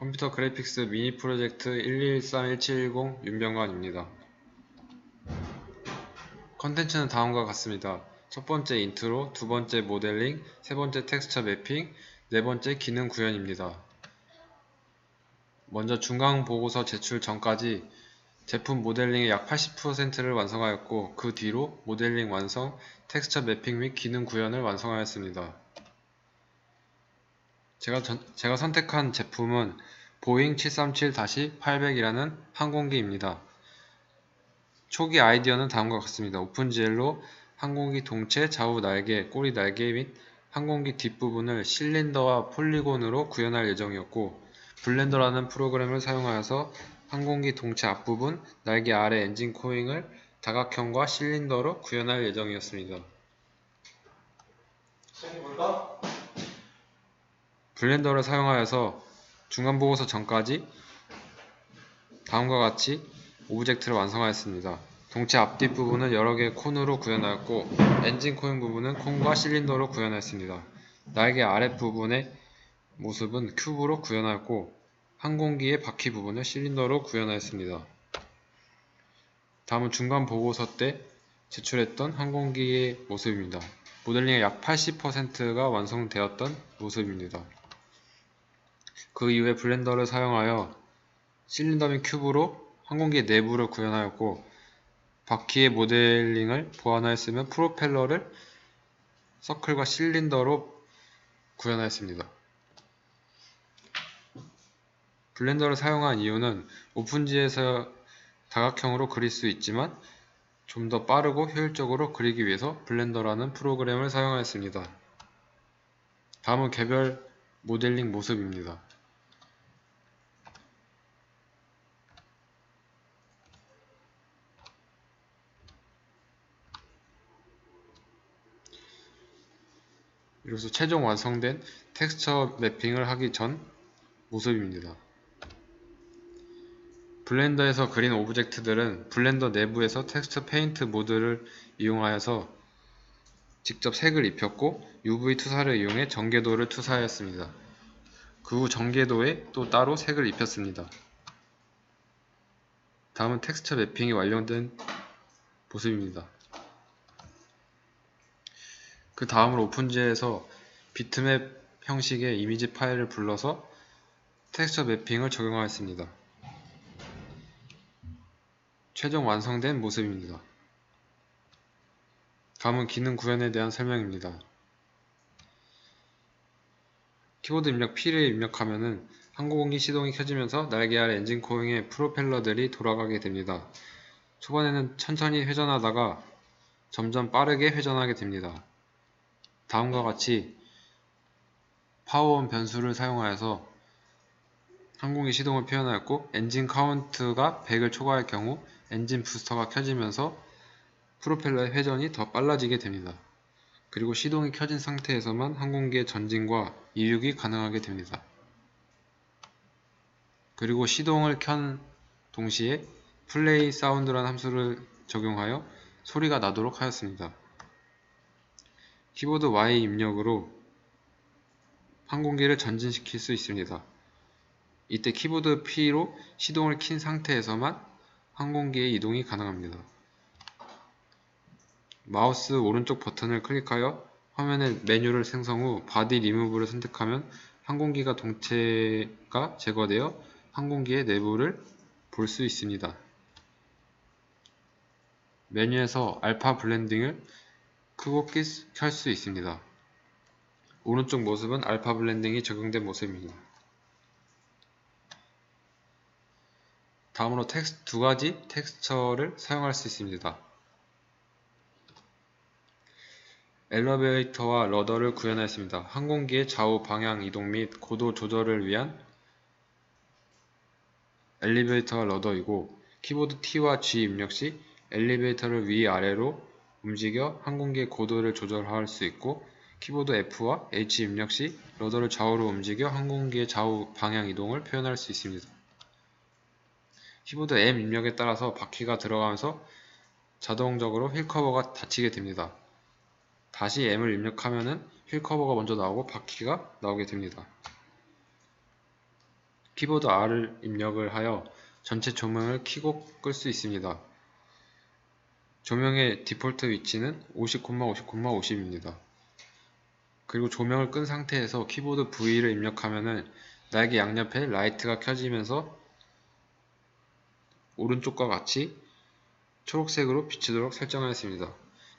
컴퓨터 그래픽스 미니 프로젝트 1213-1710 윤병관입니다. 컨텐츠는 다음과 같습니다. 첫 번째 인트로, 두 번째 모델링, 세 번째 텍스처 매핑, 네 번째 기능 구현입니다. 먼저 중간 보고서 제출 전까지 제품 모델링의 약 80%를 완성하였고, 그 뒤로 모델링 완성, 텍스처 매핑 및 기능 구현을 완성하였습니다. 제가 선택한 제품은 보잉 737-800이라는 항공기입니다. 초기 아이디어는 다음과 같습니다. 오픈GL로 항공기 동체, 좌우 날개, 꼬리 날개 및 항공기 뒷부분을 실린더와 폴리곤으로 구현할 예정이었고, 블렌더라는 프로그램을 사용하여서 항공기 동체 앞부분, 날개 아래 엔진 코잉을 다각형과 실린더로 구현할 예정이었습니다. 블렌더를 사용하여서 중간보고서 전까지 다음과 같이 오브젝트를 완성하였습니다. 동체 앞뒷 부분은 여러 개의 콘으로 구현하였고, 엔진 코인 부분은 콘과 실린더로 구현하였습니다. 날개 아랫부분의 모습은 큐브로 구현하였고, 항공기의 바퀴 부분을 실린더로 구현하였습니다. 다음은 중간 보고서 때 제출했던 항공기의 모습입니다. 모델링의 약 80%가 완성되었던 모습입니다. 그 이후에 블렌더를 사용하여 실린더 및 큐브로 항공기의 내부를 구현하였고, 바퀴의 모델링을 보완하였으며 프로펠러를 서클과 실린더로 구현하였습니다. 블렌더를 사용한 이유는 오픈G에서 다각형으로 그릴 수 있지만 좀 더 빠르고 효율적으로 그리기 위해서 블렌더라는 프로그램을 사용하였습니다. 다음은 개별 모델링 모습입니다. 이로써 최종 완성된 텍스처 매핑을 하기 전 모습입니다. 블렌더에서 그린 오브젝트들은 블렌더 내부에서 텍스처 페인트 모드를 이용하여서 직접 색을 입혔고, UV 투사를 이용해 전개도를 투사하였습니다. 그 후 전개도에 또 따로 색을 입혔습니다. 다음은 텍스처 매핑이 완료된 모습입니다. 그 다음으로 오픈G에서 비트맵 형식의 이미지 파일을 불러서 텍스처 매핑을 적용하였습니다. 최종 완성된 모습입니다. 다음은 기능 구현에 대한 설명입니다. 키보드 입력 P를 입력하면 항공기 시동이 켜지면서 날개 아래 엔진 코잉의 프로펠러들이 돌아가게 됩니다. 초반에는 천천히 회전하다가 점점 빠르게 회전하게 됩니다. 다음과 같이 파워온 변수를 사용하여서 항공기 시동을 표현하였고, 엔진 카운트가 100을 초과할 경우 엔진 부스터가 켜지면서 프로펠러의 회전이 더 빨라지게 됩니다. 그리고 시동이 켜진 상태에서만 항공기의 전진과 이륙이 가능하게 됩니다. 그리고 시동을 켠 동시에 플레이 사운드라는 함수를 적용하여 소리가 나도록 하였습니다. 키보드 Y 입력으로 항공기를 전진시킬 수 있습니다. 이때 키보드 P로 시동을 킨 상태에서만 항공기의 이동이 가능합니다. 마우스 오른쪽 버튼을 클릭하여 화면의 메뉴를 생성 후 바디 리무브를 선택하면 항공기가 동체가 제거되어 항공기의 내부를 볼 수 있습니다. 메뉴에서 알파 블렌딩을 크고 켤 수 있습니다. 오른쪽 모습은 알파 블렌딩이 적용된 모습입니다. 다음으로 두 가지 텍스처를 사용할 수 있습니다. 엘리베이터와 러더를 구현하였습니다. 항공기의 좌우 방향 이동 및 고도 조절을 위한 엘리베이터와 러더이고, 키보드 T와 G 입력 시 엘리베이터를 위아래로 움직여 항공기의 고도를 조절할 수 있고, 키보드 F와 H 입력 시 러더를 좌우로 움직여 항공기의 좌우 방향 이동을 표현할 수 있습니다. 키보드 M 입력에 따라서 바퀴가 들어가면서 자동적으로 휠 커버가 닫히게 됩니다. 다시 M을 입력하면 휠 커버가 먼저 나오고 바퀴가 나오게 됩니다. 키보드 R을 입력을 하여 전체 조명을 켜고 끌 수 있습니다. 조명의 디폴트 위치는 50, 50, 50입니다. 그리고 조명을 끈 상태에서 키보드 V를 입력하면은 날개 양옆에 라이트가 켜지면서 오른쪽과 같이 초록색으로 비추도록 설정하였습니다.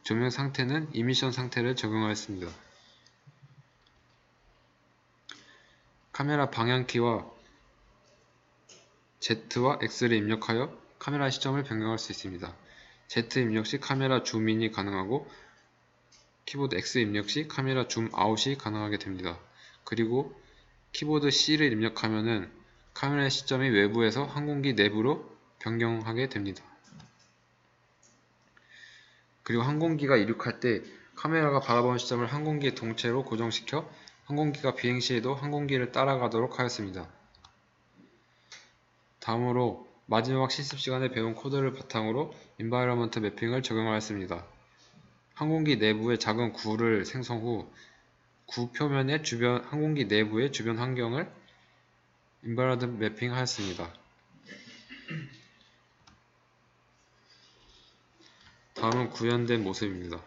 조명 상태는 이미션 상태를 적용하였습니다. 카메라 방향키와 Z와 X를 입력하여 카메라 시점을 변경할 수 있습니다. Z 입력 시 카메라 줌인이 가능하고 키보드 X 입력 시 카메라 줌 아웃이 가능하게 됩니다. 그리고 키보드 C를 입력하면은 카메라 시점이 외부에서 항공기 내부로 변경하게 됩니다. 그리고 항공기가 이륙할 때 카메라가 바라보는 시점을 항공기의 동체로 고정시켜 항공기가 비행 시에도 항공기를 따라가도록 하였습니다. 다음으로 마지막 실습 시간에 배운 코드를 바탕으로 인바이러먼트 매핑을 적용하였습니다. 항공기 내부의 작은 구를 생성 후 구 표면의 항공기 내부의 주변 환경을 인바이러먼트 매핑하였습니다. 다음은 구현된 모습입니다.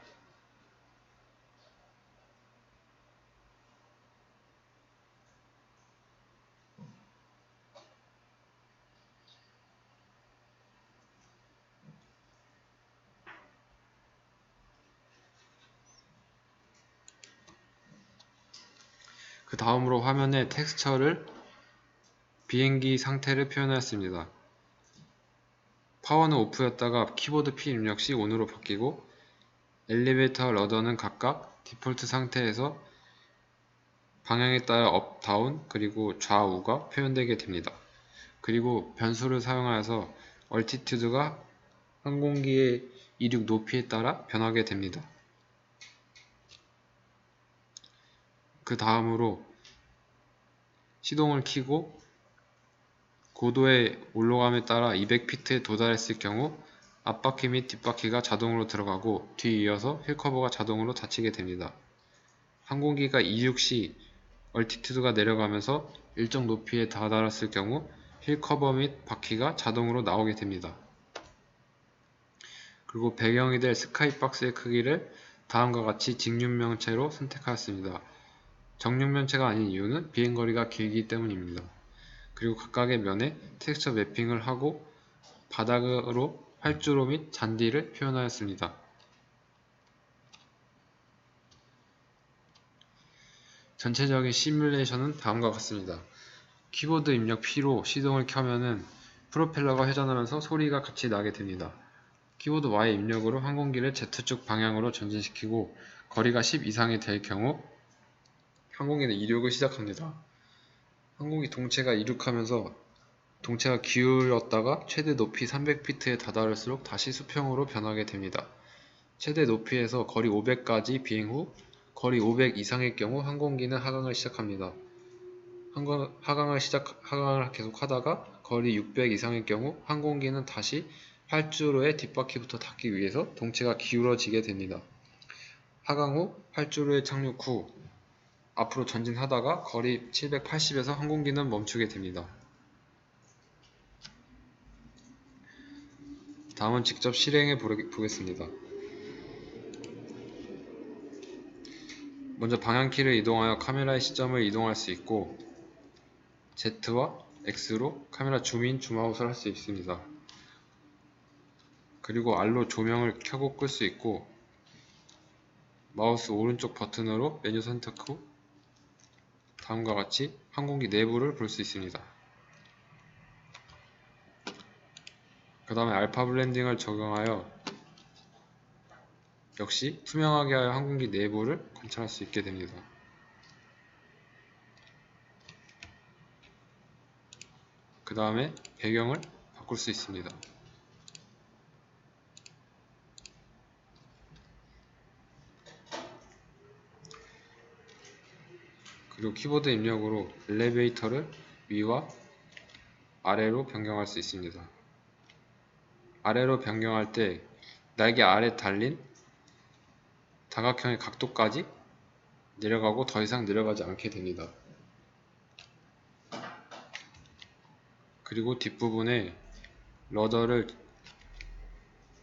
그 다음으로 화면에 텍스처를 비행기 상태를 표현하였습니다. 파워는 오프였다가 키보드 P 입력 시 ON으로 바뀌고 엘리베이터 러더는 각각 디폴트 상태에서 방향에 따라 업, 다운, 그리고 좌우가 표현되게 됩니다. 그리고 변수를 사용하여서 얼티튜드가 항공기의 이륙 높이에 따라 변하게 됩니다. 그 다음으로 시동을 켜고 고도의 올라감에 따라 200피트에 도달했을 경우 앞바퀴 및 뒷바퀴가 자동으로 들어가고 뒤이어서 휠커버가 자동으로 닫히게 됩니다. 항공기가 이륙 시 얼티튜드가 내려가면서 일정 높이에 다다랐을 경우 휠커버 및 바퀴가 자동으로 나오게 됩니다. 그리고 배경이 될 스카이박스의 크기를 다음과 같이 직육면체로 선택하였습니다. 정육면체가 아닌 이유는 비행거리가 길기 때문입니다. 그리고 각각의 면에 텍스처 매핑을 하고 바닥으로 활주로 및 잔디를 표현하였습니다. 전체적인 시뮬레이션은 다음과 같습니다. 키보드 입력 P로 시동을 켜면은 프로펠러가 회전하면서 소리가 같이 나게 됩니다. 키보드 Y 입력으로 항공기를 Z축 방향으로 전진시키고 거리가 10 이상이 될 경우 항공기는 이륙을 시작합니다. 항공기 동체가 이륙하면서 동체가 기울었다가 최대 높이 300피트에 다다를수록 다시 수평으로 변하게 됩니다. 최대 높이에서 거리 500까지 비행 후 거리 500 이상의 경우 항공기는 하강을 시작합니다. 하강을 계속하다가 거리 600 이상의 경우 항공기는 다시 활주로의 뒷바퀴부터 닿기 위해서 동체가 기울어지게 됩니다. 하강 후 활주로에 착륙 후 앞으로 전진하다가 거리 780에서 항공기는 멈추게 됩니다. 다음은 직접 실행해 보겠습니다. 먼저 방향키를 이동하여 카메라의 시점을 이동할 수 있고 Z와 X로 카메라 줌인, 줌아웃을 할 수 있습니다. 그리고 R로 조명을 켜고 끌 수 있고 마우스 오른쪽 버튼으로 메뉴 선택 후 다음과 같이 항공기 내부를 볼 수 있습니다. 그 다음에 알파 블렌딩을 적용하여 역시 투명하게 하여 항공기 내부를 관찰할 수 있게 됩니다. 그 다음에 배경을 바꿀 수 있습니다. 그리고 키보드 입력으로 엘리베이터를 위와 아래로 변경할 수 있습니다. 아래로 변경할 때 날개 아래 달린 다각형의 각도까지 내려가고 더 이상 내려가지 않게 됩니다. 그리고 뒷부분에 러더를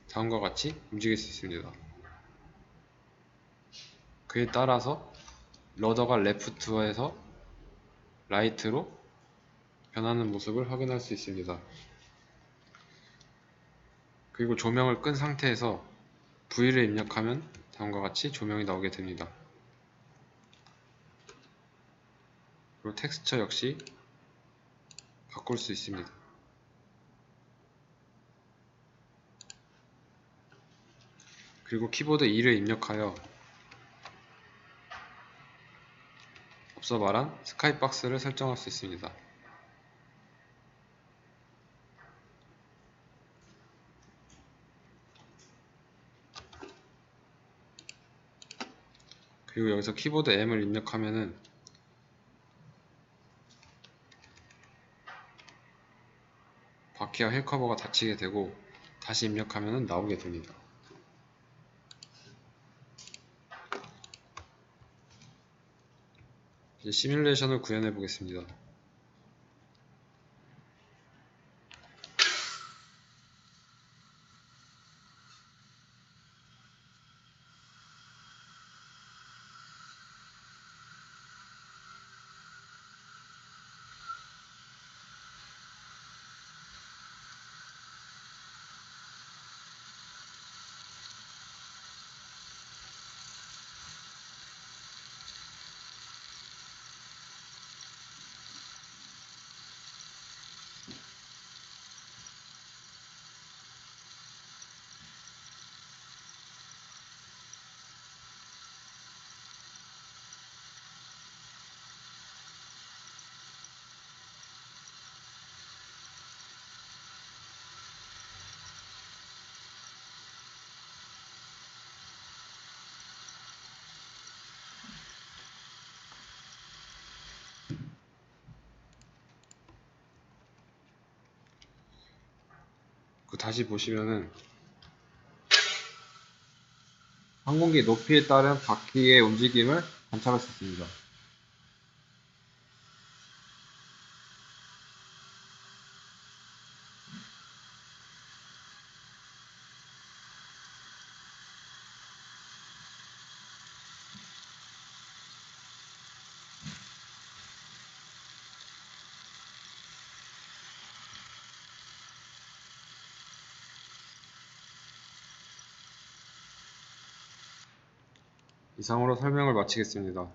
다음과 같이 움직일 수 있습니다. 그에 따라서 러더가 레프트에서 라이트로 변하는 모습을 확인할 수 있습니다. 그리고 조명을 끈 상태에서 V를 입력하면 다음과 같이 조명이 나오게 됩니다. 그리고 텍스처 역시 바꿀 수 있습니다. 그리고 키보드 2를 입력하여 앞서 말한 스카이박스를 설정할 수 있습니다. 그리고 여기서 키보드 M을 입력하면은 바퀴와 휠 커버가 닫히게 되고 다시 입력하면은 나오게 됩니다. 이제 시뮬레이션을 구현해 보겠습니다. 다시 보시면은 항공기 높이에 따른 바퀴의 움직임을 관찰할 수 있습니다. 이상으로 설명을 마치겠습니다.